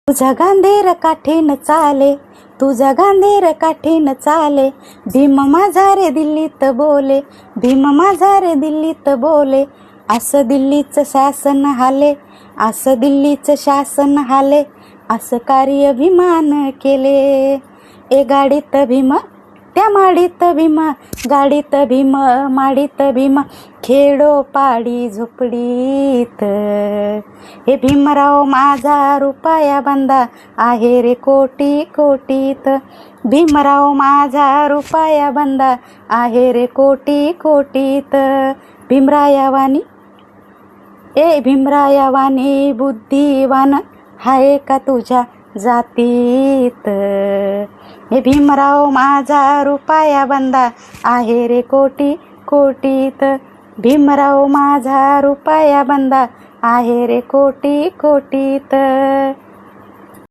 तुझा गांधीर काठीन चाले, तुझा गांधीर काठीन चाले, भीम माझा रे दिल्लीत बोले, भीम माझा रे दिल्लीत बोले. असं दिल्लीचं शासन हाले, असं दिल्लीचं शासन हाले, असं कार्य भीमान केले. ए गाडीत भीम त्या माडीत भीम, गाडीत भीम माडीत भीम, खेडो पाडी झोपडीत. हे भीमराव माझा रुपया बंदा आहे रे कोटी कोटीत. भीमराव माझा रुपया बंदा आहे रे कोटी कोटीत. भीमरायावानी ए भीमरायावानी बुद्धिवान हाय का तुझ्या जातीत. हे भीमराव माझा रुपया बंदा आहे रे कोटी कोटीत. भीमराव माझा रुपया बंदा आहे रे कोटी कोटीत.